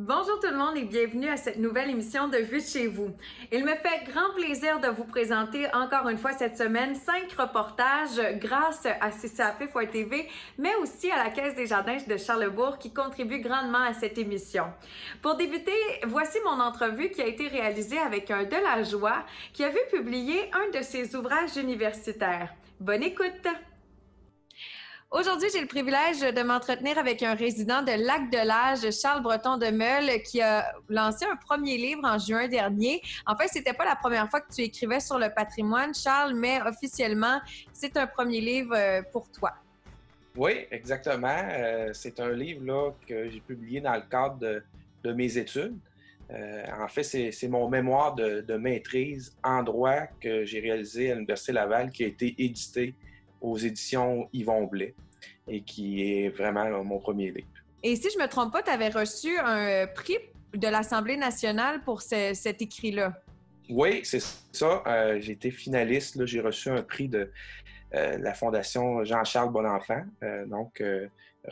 Bonjour tout le monde et bienvenue à cette nouvelle émission de Vue de chez vous. Il me fait grand plaisir de vous présenter encore une fois cette semaine 5 reportages grâce à CCAP TV, mais aussi à la Caisse des Jardins de Charlesbourg qui contribue grandement à cette émission. Pour débuter, voici mon entrevue qui a été réalisée avec un Delajoie qui a vu publier un de ses ouvrages universitaires. Bonne écoute! Aujourd'hui, j'ai le privilège de m'entretenir avec un résident de Lac-de-L'Age, Charles Breton de Meule, qui a lancé un premier livre en juin dernier. En fait, c'était pas la première fois que tu écrivais sur le patrimoine, Charles, mais officiellement, c'est un premier livre pour toi. Oui, exactement. C'est un livre là, que j'ai publié dans le cadre de mes études. En fait, c'est mon mémoire de maîtrise en droit que j'ai réalisé à l'Université Laval, qui a été édité aux éditions Yvon Blais et qui est vraiment là, mon premier livre. Et si je me trompe pas, tu avais reçu un prix de l'Assemblée nationale pour cet écrit-là. Oui, c'est ça. J'ai été finaliste. Là, j'ai reçu un prix de la Fondation Jean-Charles Bonenfant,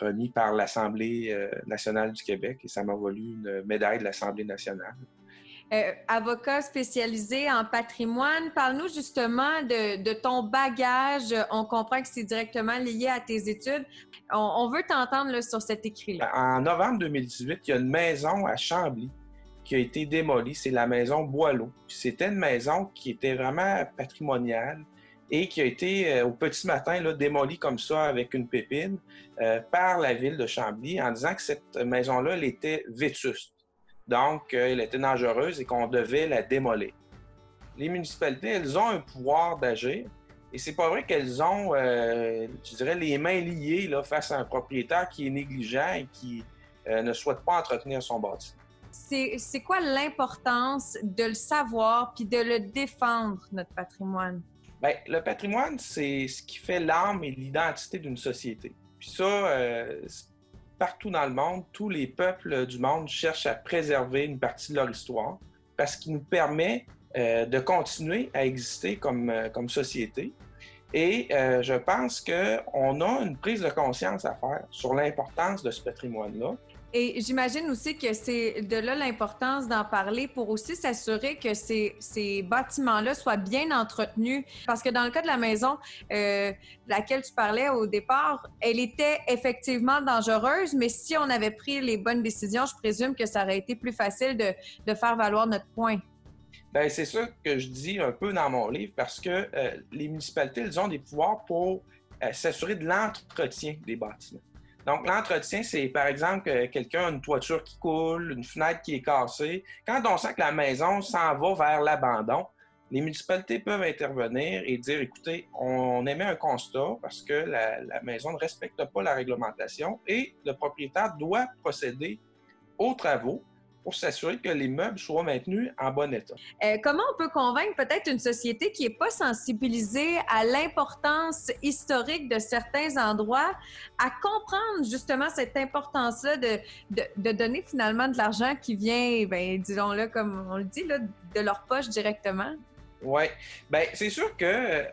remis par l'Assemblée nationale du Québec, et ça m'a valu une médaille de l'Assemblée nationale. Avocat spécialisé en patrimoine, parle-nous justement de ton bagage. On comprend que c'est directement lié à tes études. On veut t'entendre là, sur cet écrit-là. En novembre 2018, il y a une maison à Chambly qui a été démolie. C'est la maison Boileau. C'était une maison qui était vraiment patrimoniale et qui a été, au petit matin, là, démolie comme ça avec une pépine par la ville de Chambly en disant que cette maison-là, elle était vétuste. Donc, elle était dangereuse et qu'on devait la démolir. Les municipalités, elles ont un pouvoir d'agir et c'est pas vrai qu'elles ont, je dirais, les mains liées là, face à un propriétaire qui est négligent et qui ne souhaite pas entretenir son bâtiment. C'est quoi l'importance de le savoir puis de le défendre, notre patrimoine? Bien, le patrimoine, c'est ce qui fait l'âme et l'identité d'une société. Puis ça, partout dans le monde, tous les peuples du monde cherchent à préserver une partie de leur histoire parce qu'il nous permet de continuer à exister comme société. Et je pense qu'on a une prise de conscience à faire sur l'importance de ce patrimoine-là. Et j'imagine aussi que c'est de là l'importance d'en parler pour aussi s'assurer que ces bâtiments-là soient bien entretenus. Parce que dans le cas de la maison laquelle tu parlais au départ, elle était effectivement dangereuse, mais si on avait pris les bonnes décisions, je présume que ça aurait été plus facile de faire valoir notre point. Bien, c'est ça que je dis un peu dans mon livre, parce que les municipalités, elles ont des pouvoirs pour s'assurer de l'entretien des bâtiments. Donc, l'entretien, c'est par exemple que quelqu'un a une toiture qui coule, une fenêtre qui est cassée. Quand on sent que la maison s'en va vers l'abandon, les municipalités peuvent intervenir et dire, écoutez, on émet un constat parce que la maison ne respecte pas la réglementation et le propriétaire doit procéder aux travaux pour s'assurer que les meubles soient maintenus en bon état. Comment on peut convaincre peut-être une société qui n'est pas sensibilisée à l'importance historique de certains endroits à comprendre justement cette importance-là de donner finalement de l'argent qui vient, bien, disons-le comme on le dit, là, de leur poche directement? Oui. Bien, c'est sûr que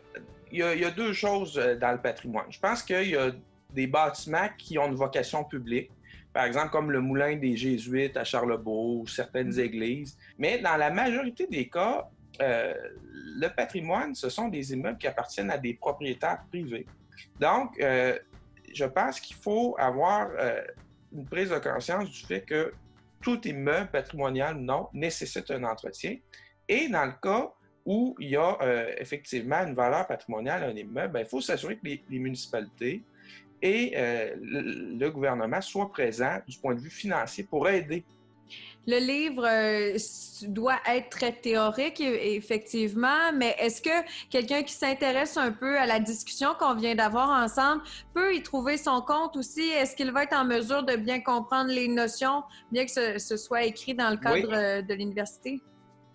il y a deux choses dans le patrimoine. Je pense qu'il y a des bâtiments qui ont une vocation publique. Par exemple, comme le Moulin des Jésuites à Charlesbourg ou certaines églises. Mais dans la majorité des cas, le patrimoine, ce sont des immeubles qui appartiennent à des propriétaires privés. Donc, je pense qu'il faut avoir une prise de conscience du fait que tout immeuble patrimonial, non, nécessite un entretien. Et dans le cas où il y a effectivement une valeur patrimoniale à un immeuble, bien, il faut s'assurer que les municipalités et le gouvernement soit présent du point de vue financier pour aider. Le livre doit être très théorique, effectivement, mais est-ce que quelqu'un qui s'intéresse un peu à la discussion qu'on vient d'avoir ensemble peut y trouver son compte aussi? Est-ce qu'il va être en mesure de bien comprendre les notions, bien que ce soit écrit dans le cadre de l'université?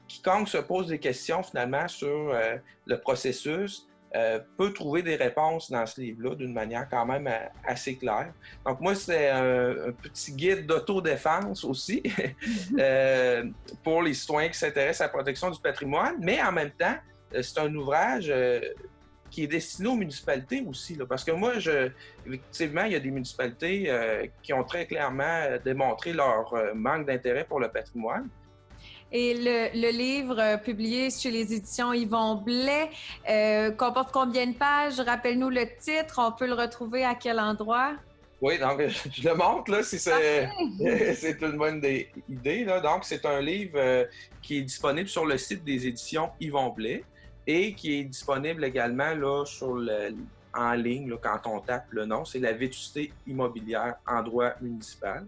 Quiconque se pose des questions finalement sur le processus peut trouver des réponses dans ce livre-là d'une manière quand même assez claire. Donc moi, c'est un petit guide d'autodéfense aussi pour les citoyens qui s'intéressent à la protection du patrimoine, mais en même temps, c'est un ouvrage qui est destiné aux municipalités aussi, là, parce que moi, effectivement, il y a des municipalités qui ont très clairement démontré leur manque d'intérêt pour le patrimoine. Et le livre publié chez les éditions Yvon Blais comporte combien de pages? Rappelle-nous le titre. On peut le retrouver à quel endroit? Oui, donc je le montre, là, si c'est une bonne idée. Là. Donc, c'est un livre qui est disponible sur le site des éditions Yvon Blais et qui est disponible également là, en ligne, là, quand on tape le nom. C'est La vétusté immobilière en droit municipal.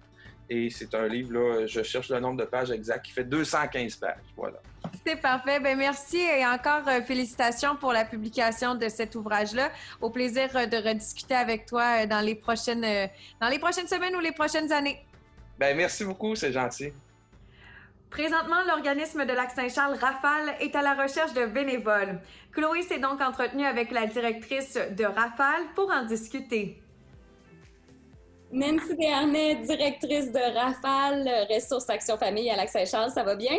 Et c'est un livre, là, je cherche le nombre de pages exact, qui fait 215 pages. Voilà. C'est parfait. Bien, merci et encore félicitations pour la publication de cet ouvrage-là. Au plaisir de rediscuter avec toi dans les prochaines semaines ou les prochaines années. Bien, merci beaucoup, c'est gentil. Présentement, l'organisme de Lac-Saint-Charles, Rafale, est à la recherche de bénévoles. Chloé s'est donc entretenue avec la directrice de Rafale pour en discuter. Nancy Desharnais, directrice de Rafale, Ressources Action Famille à Lac-Saint-Charles, ça va bien?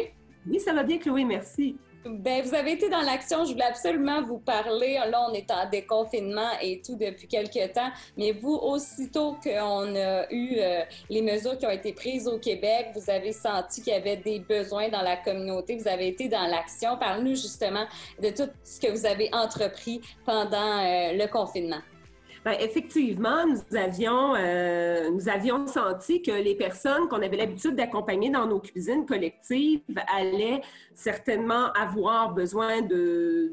Oui, ça va bien, Chloé, merci. Bien, vous avez été dans l'action, je voulais absolument vous parler. Là, on est en déconfinement et tout depuis quelques temps, mais vous, aussitôt qu'on a eu les mesures qui ont été prises au Québec, vous avez senti qu'il y avait des besoins dans la communauté, vous avez été dans l'action. Parle-nous justement de tout ce que vous avez entrepris pendant le confinement. Bien, effectivement, nous avions senti que les personnes qu'on avait l'habitude d'accompagner dans nos cuisines collectives allaient certainement avoir besoin de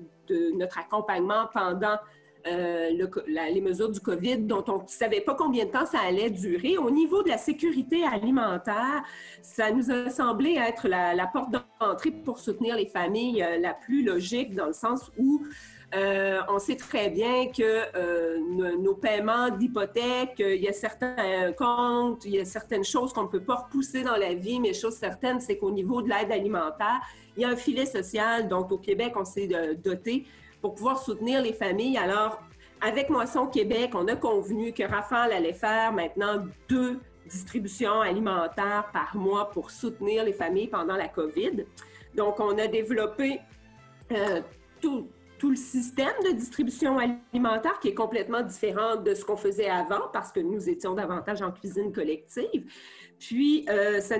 notre accompagnement pendant les mesures du COVID, dont on ne savait pas combien de temps ça allait durer. Au niveau de la sécurité alimentaire, ça nous a semblé être la porte d'entrée pour soutenir les familles la plus logique, dans le sens où on sait très bien que nos paiements d'hypothèque, il y a certains comptes, il y a certaines choses qu'on ne peut pas repousser dans la vie, mais chose certaine, c'est qu'au niveau de l'aide alimentaire, il y a un filet social. Donc, au Québec, on s'est doté pour pouvoir soutenir les familles. Alors, avec Moisson Québec, on a convenu que Rafale allait faire maintenant 2 distributions alimentaires par mois pour soutenir les familles pendant la COVID. Donc, on a développé tout le système de distribution alimentaire qui est complètement différent de ce qu'on faisait avant parce que nous étions davantage en cuisine collective. Puis, ça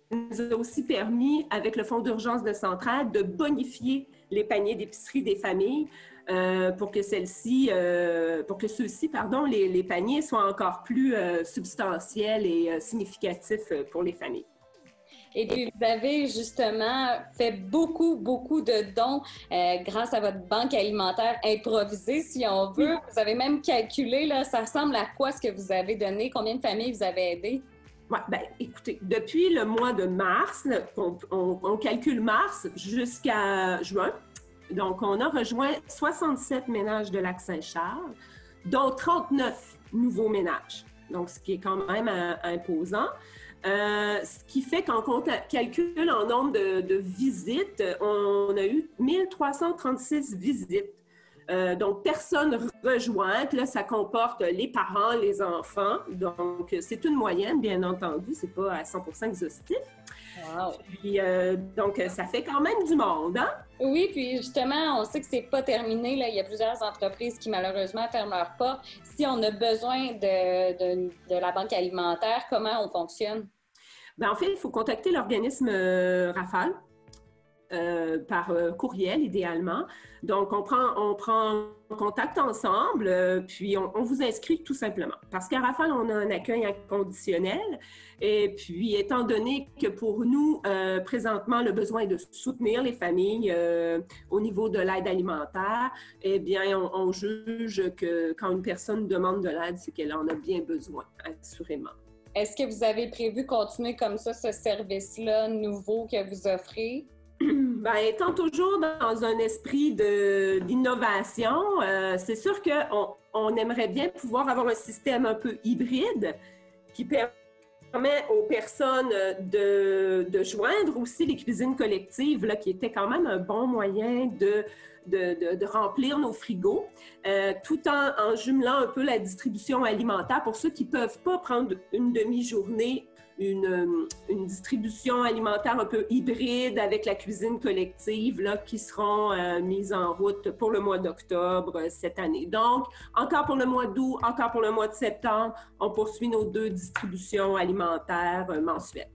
nous a aussi permis, avec le Fonds d'urgence de Centraide, de bonifier les paniers d'épicerie des familles pour que ceux-ci, les paniers soient encore plus substantiels et significatifs pour les familles. Et puis, vous avez justement fait beaucoup de dons grâce à votre banque alimentaire improvisée, si on veut. Vous avez même calculé, là, ça ressemble à quoi ce que vous avez donné? Combien de familles vous avez aidé? Ouais, bien, écoutez, depuis le mois de mars, on calcule mars jusqu'à juin. Donc, on a rejoint 67 ménages de Lac-Saint-Charles, dont 39 nouveaux ménages. Donc, ce qui est quand même imposant. Ce qui fait qu'en calcule en nombre de visites, on a eu 1336 visites. Donc, personnes rejointes. Là, ça comporte les parents, les enfants. Donc, c'est une moyenne, bien entendu. C'est pas à 100% exhaustif. Wow. Puis, donc, ça fait quand même du monde, hein? Oui, puis justement, on sait que c'est pas terminé. Là. Il y a plusieurs entreprises qui, malheureusement, ferment leurs portes. Si on a besoin de la banque alimentaire, comment on fonctionne? Bien, en fait, il faut contacter l'organisme Rafale par courriel, idéalement. Donc, on prend contact ensemble, puis on vous inscrit tout simplement. Parce qu'à Rafale, on a un accueil inconditionnel. Et puis, étant donné que pour nous, présentement, le besoin est de soutenir les familles au niveau de l'aide alimentaire, eh bien, on juge que quand une personne demande de l'aide, c'est qu'elle en a bien besoin, assurément. Est-ce que vous avez prévu continuer comme ça ce service-là nouveau que vous offrez? Bien, étant toujours dans un esprit d'innovation, c'est sûr qu'on aimerait bien pouvoir avoir un système un peu hybride qui permet aux personnes de joindre aussi les cuisines collectives, là, qui était quand même un bon moyen de remplir nos frigos, tout en jumelant un peu la distribution alimentaire pour ceux qui ne peuvent pas prendre une demi-journée une distribution alimentaire un peu hybride avec la cuisine collective là, qui seront mises en route pour le mois d'octobre cette année. Donc, encore pour le mois d'août, encore pour le mois de septembre, on poursuit nos 2 distributions alimentaires mensuelles.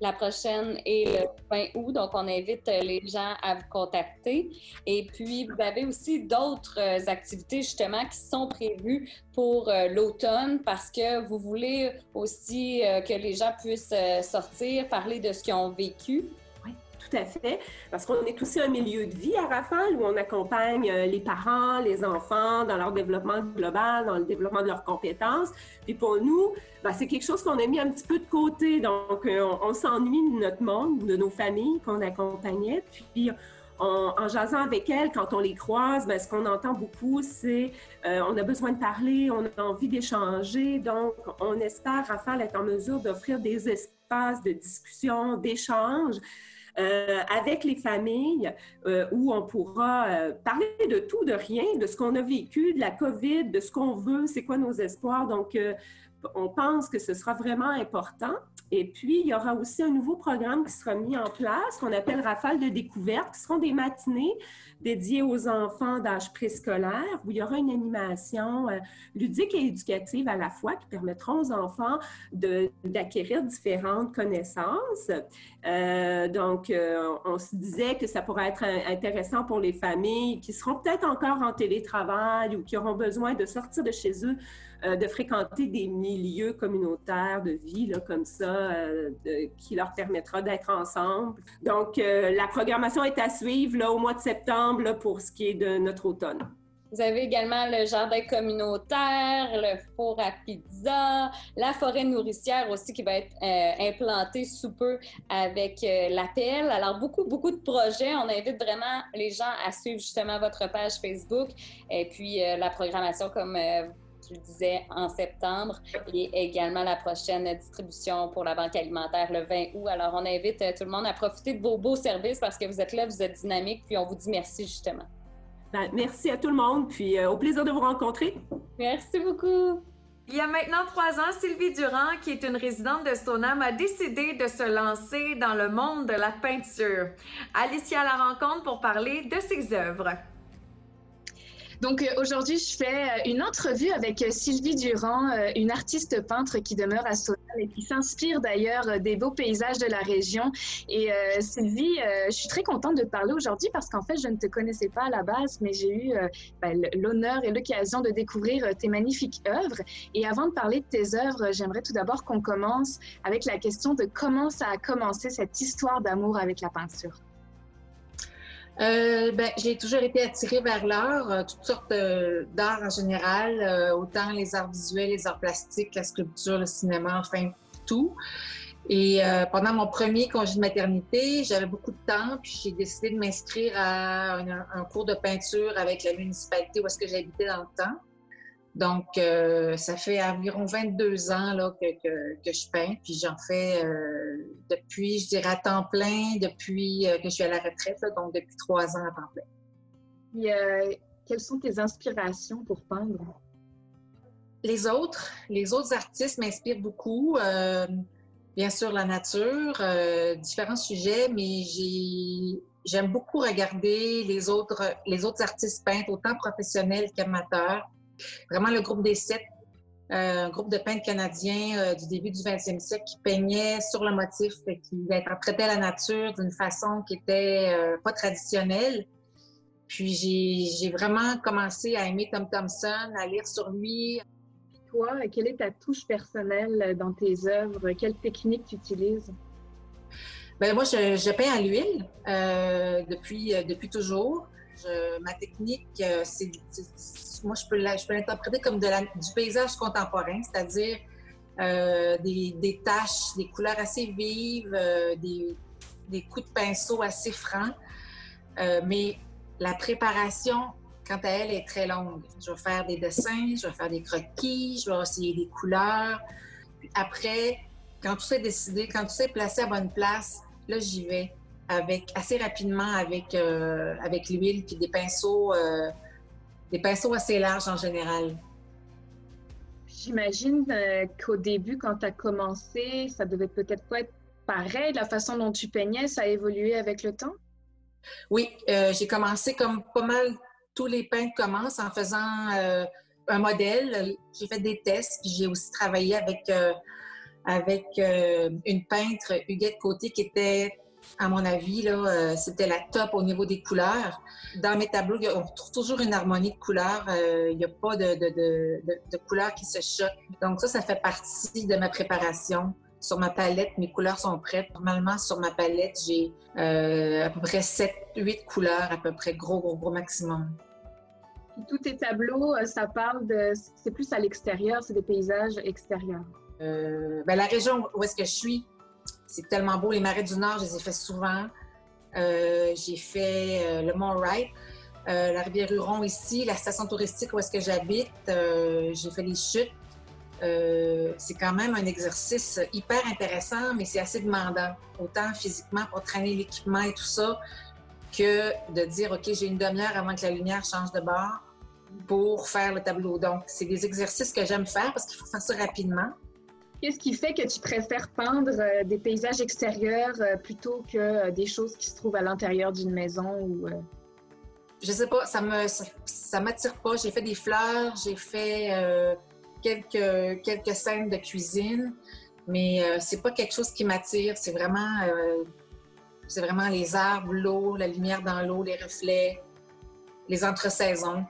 La prochaine est le 20 août, donc on invite les gens à vous contacter. Et puis, vous avez aussi d'autres activités justement qui sont prévues pour l'automne parce que vous voulez aussi que les gens puissent sortir, parler de ce qu'ils ont vécu. Tout à fait, parce qu'on est aussi un milieu de vie à Rafale où on accompagne les parents, les enfants dans leur développement global, dans le développement de leurs compétences. Puis pour nous, c'est quelque chose qu'on a mis un petit peu de côté. Donc, on s'ennuie de notre monde, de nos familles qu'on accompagnait. Puis, en jasant avec elles, quand on les croise, ce qu'on entend beaucoup, c'est on a besoin de parler, on a envie d'échanger. Donc, on espère, Rafale, être en mesure d'offrir des espaces de discussion, d'échange, avec les familles où on pourra parler de tout, de rien, de ce qu'on a vécu, de la COVID, de ce qu'on veut, c'est quoi nos espoirs. Donc, on pense que ce sera vraiment important. Et puis, il y aura aussi un nouveau programme qui sera mis en place, qu'on appelle Rafale de découverte, qui seront des matinées dédiées aux enfants d'âge préscolaire, où il y aura une animation ludique et éducative à la fois qui permettront aux enfants d'acquérir différentes connaissances. Donc, on se disait que ça pourrait être intéressant pour les familles qui seront peut-être encore en télétravail ou qui auront besoin de sortir de chez eux, de fréquenter des milieux communautaires de vie là, comme ça, qui leur permettra d'être ensemble. Donc, la programmation est à suivre là, au mois de septembre là, pour ce qui est de notre automne. Vous avez également le jardin communautaire, le four à pizza, la forêt nourricière aussi qui va être implantée sous peu avec l'APL. Alors, beaucoup de projets. On invite vraiment les gens à suivre justement votre page Facebook et puis la programmation comme je le disais, en septembre et également la prochaine distribution pour la Banque alimentaire le 20 août. Alors, on invite tout le monde à profiter de vos beaux services parce que vous êtes là, vous êtes dynamique, puis on vous dit merci justement. Merci à tout le monde, puis au plaisir de vous rencontrer. Merci beaucoup. Il y a maintenant 3 ans, Sylvie Durand, qui est une résidente de Stoneham, a décidé de se lancer dans le monde de la peinture. Alicia à la rencontre pour parler de ses œuvres. Donc aujourd'hui, je fais une entrevue avec Sylvie Durand, une artiste peintre qui demeure à Stoneham et qui s'inspire d'ailleurs des beaux paysages de la région. Et Sylvie, je suis très contente de te parler aujourd'hui parce qu'en fait, je ne te connaissais pas à la base, mais j'ai eu l'honneur et l'occasion de découvrir tes magnifiques œuvres. Et avant de parler de tes œuvres, j'aimerais tout d'abord qu'on commence avec la question de comment ça a commencé cette histoire d'amour avec la peinture. J'ai toujours été attirée vers l'art, toutes sortes d'art en général, autant les arts visuels, les arts plastiques, la sculpture, le cinéma, enfin tout. Et pendant mon premier congé de maternité, j'avais beaucoup de temps, puis j'ai décidé de m'inscrire à un cours de peinture avec la municipalité où est-ce que j'habitais dans le temps. Donc, ça fait environ 22 ans là, que je peins, puis j'en fais depuis, je dirais, à temps plein, depuis que je suis à la retraite, là, donc depuis 3 ans à temps plein. Et, quelles sont tes inspirations pour peindre? Les autres artistes m'inspirent beaucoup. Bien sûr, la nature, différents sujets, mais j'aime beaucoup regarder les autres artistes peintres, autant professionnels qu'amateurs. Vraiment le groupe des 7, un groupe de peintres canadiens du début du 20e siècle qui peignaient sur le motif et qui interprétaient la nature d'une façon qui était pas traditionnelle. Puis j'ai vraiment commencé à aimer Tom Thomson, à lire sur lui. Toi, quelle est ta touche personnelle dans tes œuvres? Quelle technique tu utilises? Moi, je peins à l'huile depuis toujours. Ma technique, moi, je peux l'interpréter comme du paysage contemporain, c'est-à-dire des taches, des couleurs assez vives, des coups de pinceau assez francs. Mais la préparation, quant à elle, est très longue. Je vais faire des dessins, je vais faire des croquis, je vais essayer des couleurs. Puis après, quand tout est décidé, quand tout est placé à bonne place, là, j'y vais assez rapidement avec l'huile puis des pinceaux assez larges en général. J'imagine qu'au début, quand tu as commencé, ça devait peut-être pas être pareil. La façon dont tu peignais, ça a évolué avec le temps? Oui, j'ai commencé comme pas mal tous les peintres commencent en faisant un modèle. J'ai fait des tests, puis j'ai aussi travaillé avec une peintre, Huguette Côté, qui était, à mon avis, là, c'était la top au niveau des couleurs. Dans mes tableaux, on retrouve toujours une harmonie de couleurs. Il n'y a pas de couleurs qui se choquent. Donc ça fait partie de ma préparation. Sur ma palette, mes couleurs sont prêtes. Normalement, sur ma palette, j'ai à peu près 7-8 couleurs, à peu près gros maximum. Puis tous tes tableaux, ça parle de... C'est plus à l'extérieur, c'est des paysages extérieurs. La région où est-ce que je suis, c'est tellement beau. Les marais du Nord, je les ai fait souvent. J'ai fait le Mont-Wright, la Rivière-Huron ici, la station touristique où est-ce que j'habite. J'ai fait les chutes. C'est quand même un exercice hyper intéressant, mais c'est assez demandant, autant physiquement pour traîner l'équipement et tout ça, que de dire, OK, j'ai une demi-heure avant que la lumière change de bord pour faire le tableau. Donc, c'est des exercices que j'aime faire parce qu'il faut faire ça rapidement. Qu'est-ce qui fait que tu préfères peindre des paysages extérieurs plutôt que des choses qui se trouvent à l'intérieur d'une maison ou... Je sais pas, ça m'attire pas. J'ai fait des fleurs, j'ai fait quelques scènes de cuisine, mais c'est pas quelque chose qui m'attire. C'est vraiment les arbres, l'eau, la lumière dans l'eau, les reflets, les entre-saisons.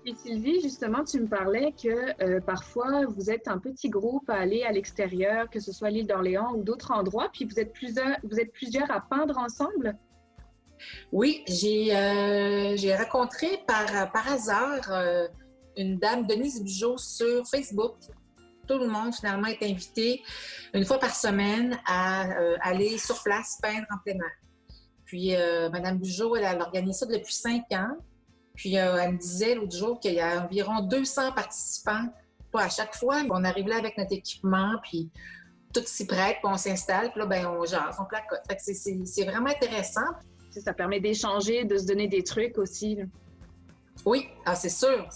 Et Sylvie, justement, tu me parlais que parfois, vous êtes un petit groupe à aller à l'extérieur, que ce soit l'île d'Orléans ou d'autres endroits, puis vous êtes plusieurs à peindre ensemble? Oui, j'ai rencontré par hasard une dame, Denise Bugeaud, sur Facebook. Tout le monde, finalement, est invité une fois par semaine à aller sur place peindre en plein air. Puis, Mme Bugeaud, elle organise ça depuis 5 ans. Puis, elle me disait l'autre jour qu'il y a environ 200 participants, pas à chaque fois. On arrive là avec notre équipement, puis tout s'y prête, puis on s'installe, puis là, ben on jase, on placote. Fait que c'est vraiment intéressant. Ça permet d'échanger, de se donner des trucs aussi. Oui, c'est sûr.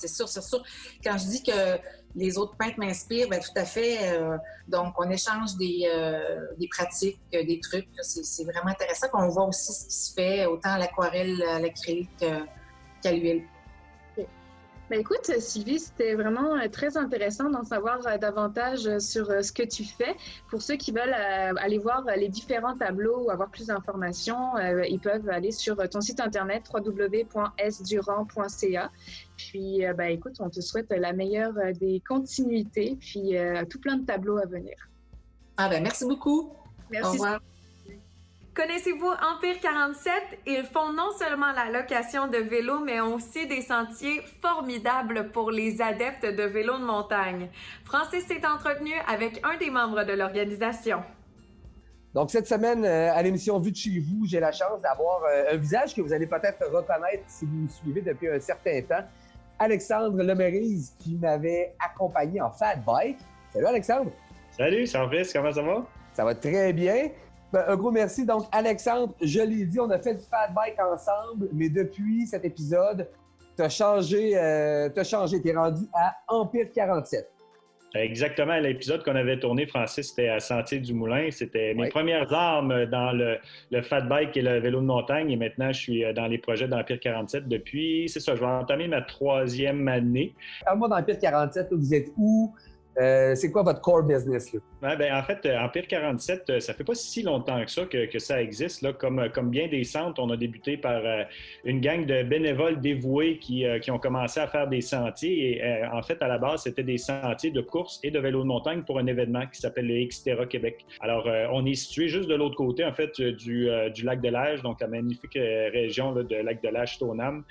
Quand je dis que les autres peintres m'inspirent, bien, tout à fait. Donc, on échange des pratiques, des trucs. C'est vraiment intéressant. Puis on voit aussi ce qui se fait autant à l'aquarelle, à l'acrylique qu'à l'huile. Ben écoute, Sylvie, c'était vraiment très intéressant d'en savoir davantage sur ce que tu fais. Pour ceux qui veulent aller voir les différents tableaux ou avoir plus d'informations, ils peuvent aller sur ton site internet www.sdurand.ca. Puis, ben écoute, on te souhaite la meilleure des continuités, puis tout plein de tableaux à venir. Merci beaucoup. Merci. Au revoir. Connaissez-vous Empire 47? Ils font non seulement la location de vélos, mais aussi des sentiers formidables pour les adeptes de vélo de montagne. Francis s'est entretenu avec un des membres de l'organisation. Donc, cette semaine, à l'émission Vue de chez vous, j'ai la chance d'avoir un visage que vous allez peut-être reconnaître si vous me suivez depuis un certain temps. Alexandre Lemerise, qui m'avait accompagné en fat bike. Salut Alexandre! Salut, Francis, comment ça va? Ça va très bien. Un gros merci. Donc, Alexandre, je l'ai dit, on a fait du fat bike ensemble, mais depuis cet épisode, t'as changé, t'es rendu à Empire 47. Exactement. L'épisode qu'on avait tourné, Francis, c'était à Sentier du Moulin. C'était mes premières armes dans le fat bike et le vélo de montagne. Et maintenant, je suis dans les projets d'Empire 47 depuis, c'est ça, je vais entamer ma 3e année. Parle-moi d'Empire 47, vous êtes où? C'est quoi votre core business, là? En fait, Empire 47, ça fait pas si longtemps que ça que ça existe. Là. Comme bien des centres, on a débuté par une gang de bénévoles dévoués qui ont commencé à faire des sentiers. Et en fait, à la base, c'était des sentiers de course et de vélo de montagne pour un événement qui s'appelle le Xterra Québec. Alors, on est situé juste de l'autre côté, en fait, du lac de l'Age, donc la magnifique région là, de lac de l'Age-Stoneham.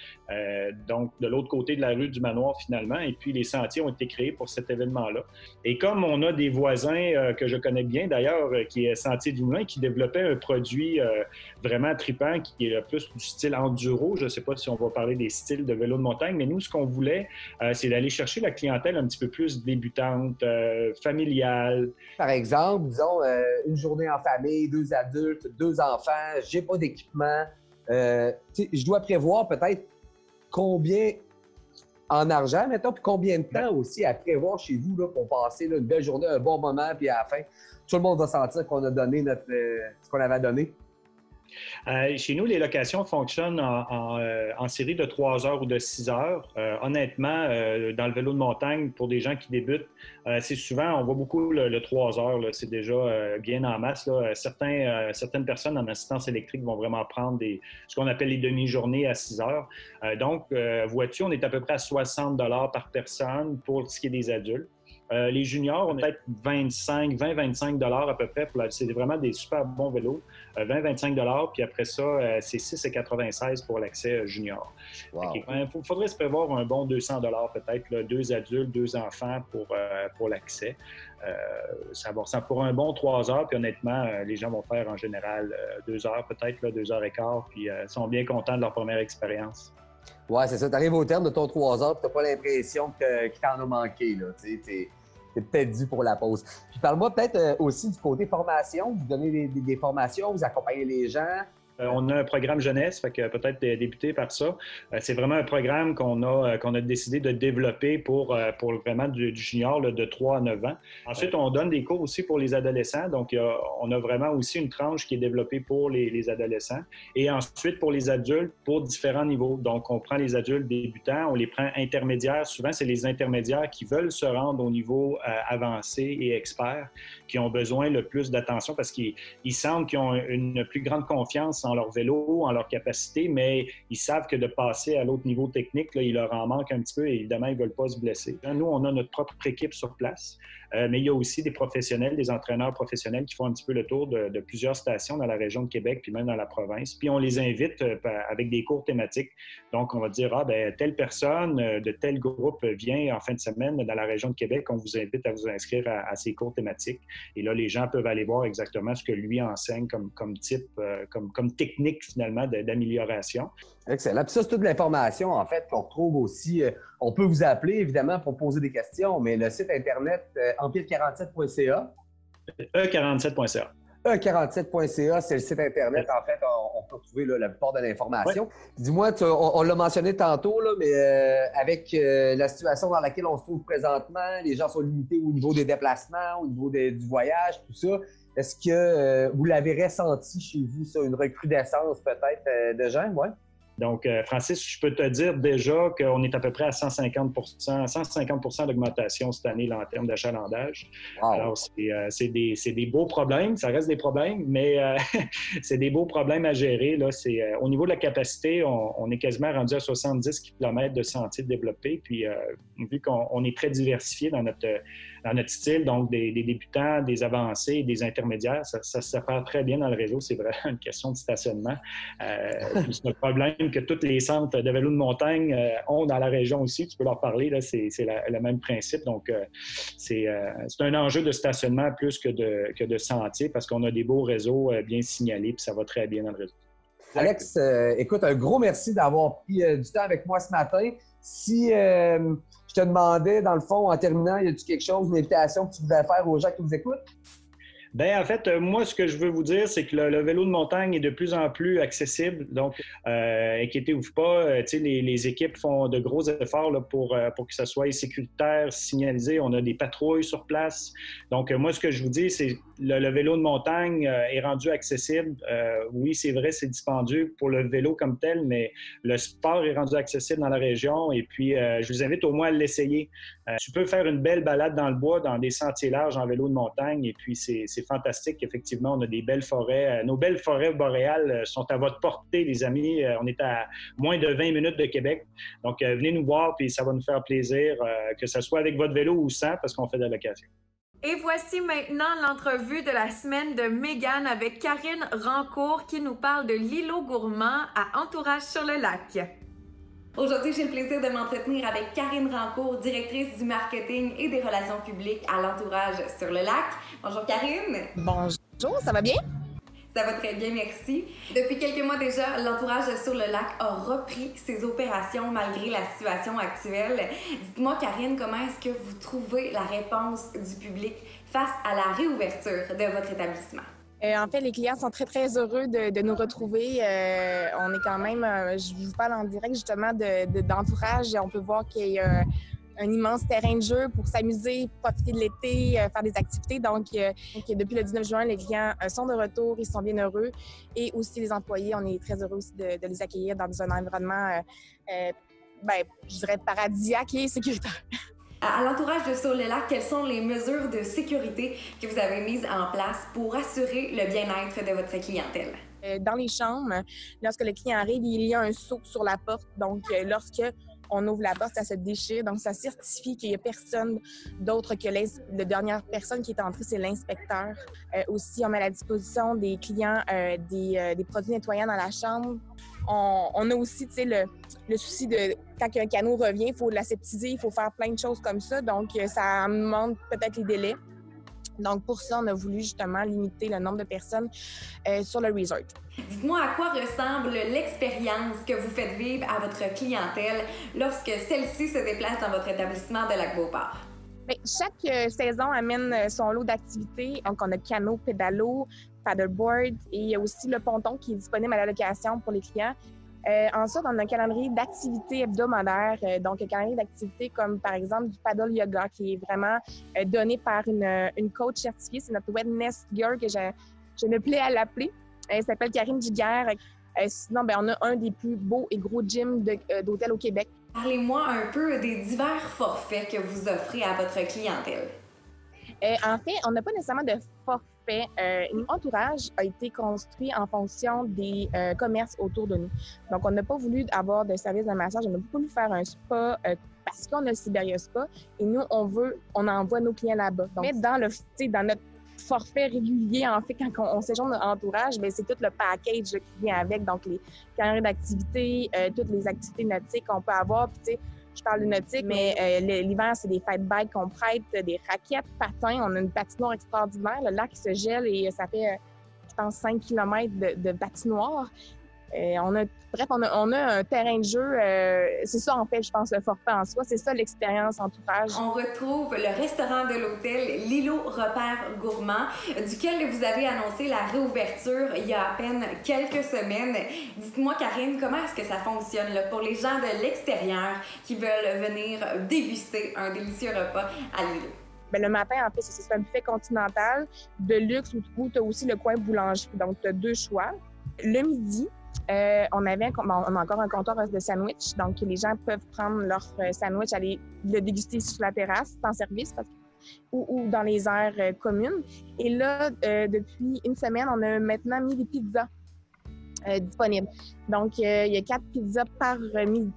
Donc, de l'autre côté de la rue du Manoir, finalement. Et puis, les sentiers ont été créés pour cet événement-là. Et comme on a des voisins que je connais bien d'ailleurs, qui est Sentier du Moulin, qui développait un produit vraiment trippant, qui est plus du style enduro. Je ne sais pas si on va parler des styles de vélo de montagne, mais nous, ce qu'on voulait, c'est d'aller chercher la clientèle un petit peu plus débutante, familiale. Par exemple, disons, une journée en famille, 2 adultes, 2 enfants, j'ai pas d'équipement. Je dois prévoir peut-être combien en argent, mettons, puis combien de temps aussi à prévoir chez vous là, pour passer là, une belle journée, un bon moment, puis à la fin, tout le monde va sentir qu'on a donné ce qu'on avait donné? Chez nous, les locations fonctionnent en série de 3 heures ou de 6 heures. Honnêtement, dans le vélo de montagne, pour des gens qui débutent, c'est souvent, on voit beaucoup le 3 heures. C'est déjà bien en masse. Là. Certaines personnes en assistance électrique vont vraiment prendre ce qu'on appelle les demi-journées à 6 heures. Donc, vois-tu, on est à peu près à 60 $ par personne pour ce qui est des adultes. Les juniors, on est peut-être 20-25 $ à peu près. C'est vraiment des super bons vélos. 20-25 $, puis après ça, c'est 6,96 pour l'accès junior. Wow. Il faudrait se prévoir un bon 200 $ peut-être, là, 2 adultes, 2 enfants pour l'accès. Ça pour un bon 3 heures, puis honnêtement, les gens vont faire en général 2 heures peut-être, 2 heures et quart, puis sont bien contents de leur première expérience. Oui, c'est ça. Tu arrives au terme de ton 3 heures, puis tu n'as pas l'impression qu'il t'en a manqué. Tu es peut-être dû pour la pause. Puis parle-moi peut-être aussi du côté formation. Vous donnez des formations, vous accompagnez les gens. On a un programme jeunesse, fait que peut-être débuter par ça. C'est vraiment un programme qu'on a décidé de développer pour vraiment du junior là, de 3 à 9 ans. Ensuite, on donne des cours aussi pour les adolescents. Donc, on a vraiment aussi une tranche qui est développée pour les adolescents. Et ensuite, pour les adultes, pour différents niveaux. Donc, on prend les adultes débutants, on les prend intermédiaires. Souvent, c'est les intermédiaires qui veulent se rendre au niveau avancé et expert, qui ont besoin le plus d'attention parce qu'ils sentent qu'ils ont une plus grande confiance en leur vélo, en leur capacité, mais ils savent que de passer à l'autre niveau technique, là, il leur en manque un petit peu et évidemment, ils ne veulent pas se blesser. Nous, on a notre propre équipe sur place, mais il y a aussi des professionnels, des entraîneurs professionnels qui font un petit peu le tour de plusieurs stations dans la région de Québec puis même dans la province. Puis on les invite avec des cours thématiques. Donc, on va dire, telle personne de tel groupe vient en fin de semaine dans la région de Québec, on vous invite à vous inscrire à ces cours thématiques. Et là, les gens peuvent aller voir exactement ce que lui enseigne comme type, comme technique finalement d'amélioration. Excellent. Puis ça, c'est toute l'information, en fait, qu'on retrouve aussi. On peut vous appeler, évidemment, pour poser des questions, mais le site Internet empire47.ca. E47.ca. E47.ca, c'est le site Internet. En fait, on peut retrouver là, la plupart de l'information. Ouais. Dis-moi, on l'a mentionné tantôt, là, mais avec la situation dans laquelle on se trouve présentement, les gens sont limités au niveau des déplacements, au niveau du voyage, tout ça. Est-ce que vous l'avez ressenti chez vous, ça, une recrudescence peut-être de gens? Ouais. Donc, Francis, je peux te dire déjà qu'on est à peu près à 150 d'augmentation cette année là, en termes d'achalandage. Wow. Alors, c'est des beaux problèmes. Ça reste des problèmes, mais c'est des beaux problèmes à gérer. Là. Au niveau de la capacité, on est quasiment rendu à 70 km de sentiers développés. Puis, vu qu'on est très diversifié dans notre style, donc des débutants, des avancés, des intermédiaires, ça se sépare très bien dans le réseau. C'est vraiment une question de stationnement. C'est un problème que tous les centres de vélo de montagne ont dans la région aussi. Tu peux leur parler, là, c'est le même principe. Donc, c'est un enjeu de stationnement plus que de sentier parce qu'on a des beaux réseaux bien signalés puis ça va très bien dans le réseau. Alex, écoute, un gros merci d'avoir pris du temps avec moi ce matin. Si je te demandais, dans le fond, en terminant, y a-t-il quelque chose, une invitation que tu voudrais faire aux gens qui nous écoutent? Bien, en fait, moi, ce que je veux vous dire, c'est que le vélo de montagne est de plus en plus accessible. Donc, inquiétez-vous pas, les équipes font de gros efforts là, pour que ça soit sécuritaire, signalisé. On a des patrouilles sur place. Donc, moi, ce que je vous dis, c'est le vélo de montagne est rendu accessible. Oui, c'est vrai, c'est dispendieux pour le vélo comme tel, mais le sport est rendu accessible dans la région. Et puis, je vous invite au moins à l'essayer. Tu peux faire une belle balade dans le bois, dans des sentiers larges en vélo de montagne. Et puis, c'est fantastique. Effectivement, on a des belles forêts. Nos belles forêts boréales sont à votre portée, les amis. On est à moins de 20 minutes de Québec. Donc, venez nous voir, puis ça va nous faire plaisir, que ce soit avec votre vélo ou sans, parce qu'on fait de la location. Et voici maintenant l'entrevue de la semaine de Mégane avec Karine Rancourt qui nous parle de l'îlot gourmand à Entourage sur le lac. Aujourd'hui, j'ai le plaisir de m'entretenir avec Karine Rancourt, directrice du marketing et des relations publiques à l'Entourage sur le lac. Bonjour Karine. Bonjour, ça va bien? Ça va très bien, merci. Depuis quelques mois déjà, l'Entourage sur le lac a repris ses opérations malgré la situation actuelle. Dites-moi, Karine, comment est-ce que vous trouvez la réponse du public face à la réouverture de votre établissement? En fait, les clients sont très, très heureux de nous retrouver. On est quand même, je vous parle en direct justement d'entourage. On peut voir qu'il y a un immense terrain de jeu pour s'amuser, profiter de l'été, faire des activités. Donc, depuis le 19 juin, les clients sont de retour, ils sont bien heureux. Et aussi les employés, on est très heureux aussi de les accueillir dans un environnement, je dirais, paradisiaque et sécuritaire. À l'entourage de Sur le lac, quelles sont les mesures de sécurité que vous avez mises en place pour assurer le bien-être de votre clientèle? Dans les chambres, lorsque le client arrive, il y a un seau sur la porte. Donc, lorsque on ouvre la porte, ça se déchire. Donc, ça certifie qu'il n'y a personne d'autre que la dernière personne qui est entrée, c'est l'inspecteur. Aussi, on met à la disposition des clients des produits nettoyants dans la chambre. On a aussi, tu sais, le souci de quand un canot revient, il faut l'aseptiser, il faut faire plein de choses comme ça. Donc, ça augmente peut-être les délais. Donc, pour ça, on a voulu justement limiter le nombre de personnes sur le resort. Dites-moi à quoi ressemble l'expérience que vous faites vivre à votre clientèle lorsque celle-ci se déplace dans votre établissement de Lac-Beauport. Bien, chaque saison amène son lot d'activités. Donc, on a canot, pédalo, paddleboard et il y a aussi le ponton qui est disponible à la location pour les clients. Ensuite, on a un calendrier d'activités hebdomadaires, donc un calendrier d'activités comme par exemple du paddle yoga qui est vraiment donné par une coach certifiée. C'est notre wellness girl que je me plais à l'appeler. Elle s'appelle Karine Giguère. Sinon, on a un des plus beaux et gros gyms d'hôtels au Québec. Parlez-moi un peu des divers forfaits que vous offrez à votre clientèle. En fait, on n'a pas nécessairement de forfait. Notre entourage a été construit en fonction des commerces autour de nous. Donc, on n'a pas voulu avoir de service de massage, on n'a pas voulu faire un spa parce qu'on a le Siberia Spa et nous, on envoie nos clients là-bas. Donc, dans notre forfait régulier, en fait, quand on séjourne notre entourage, bien, c'est tout le package là, qui vient avec, donc les calendriers d'activités, toutes les activités nautiques qu'on peut avoir. Puis, tu sais, je parle de nautique, mais l'hiver, c'est des fight bikes qu'on prête, des raquettes, patins. On a une patinoire extraordinaire. Le lac se gèle et ça fait, je pense, 5 km de patinoire. On a un terrain de jeu. C'est ça, en fait, je pense, le forfait en soi. C'est ça, l'expérience entourage. On retrouve le restaurant de l'hôtel L'Îlot Repère Gourmand, duquel vous avez annoncé la réouverture il y a à peine quelques semaines. Dites-moi, Karine, comment est-ce que ça fonctionne là, pour les gens de l'extérieur qui veulent venir déguster un délicieux repas à L'Îlot? Bien, le matin, en fait, c'est un buffet continental de luxe où tu as aussi le coin boulangerie. Donc, tu as 2 choix. Le midi, on a encore un comptoir de sandwich, donc les gens peuvent prendre leur sandwich, aller le déguster sur la terrasse, en service, ou dans les aires communes. Et là, depuis une semaine, on a maintenant mis des pizzas disponibles. Donc, il y a 4 pizzas par Rémi,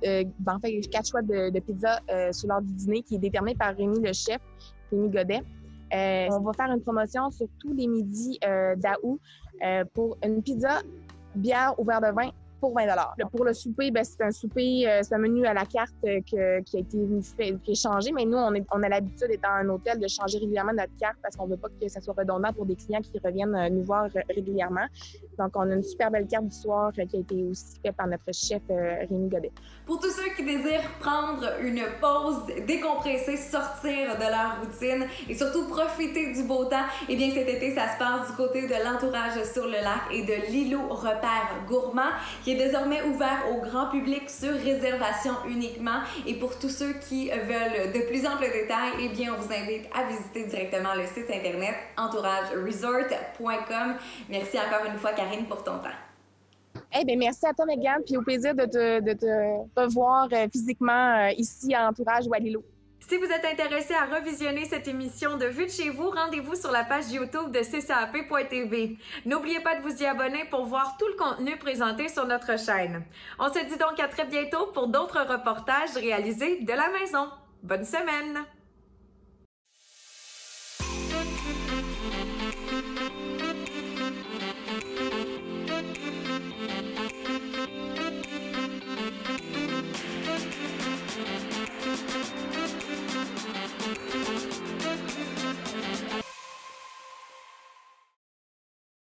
en fait, 4 choix de pizzas sur l'heure du dîner qui est déterminé par Rémi le chef, Rémi Godet. On va faire une promotion sur tous les midis d'août pour une pizza bière ou verre de vin pour 20 $. Pour le souper, c'est un souper, c'est un menu à la carte qui a été changé, mais nous, on a l'habitude, étant un hôtel, de changer régulièrement notre carte parce qu'on ne veut pas que ça soit redondant pour des clients qui reviennent nous voir régulièrement. Donc, on a une super belle carte du soir qui a été aussi faite par notre chef Rémi Godet. Pour tous ceux qui désirent prendre une pause, décompresser, sortir de leur routine et surtout profiter du beau temps, eh bien cet été, ça se passe du côté de l'entourage sur le lac et de l'Îlot Repère Gourmand, qui est désormais ouvert au grand public sur réservation uniquement. Et pour tous ceux qui veulent de plus amples détails, eh bien on vous invite à visiter directement le site internet entourageresort.com. Merci encore une fois, Karine, pour ton temps. Eh bien, merci à toi, Mégane, puis au plaisir de te revoir physiquement ici à Entourage ou à L'Îlot. Si vous êtes intéressé à revisionner cette émission de Vue de chez vous, rendez-vous sur la page YouTube de ccap.tv. N'oubliez pas de vous y abonner pour voir tout le contenu présenté sur notre chaîne. On se dit donc à très bientôt pour d'autres reportages réalisés de la maison. Bonne semaine!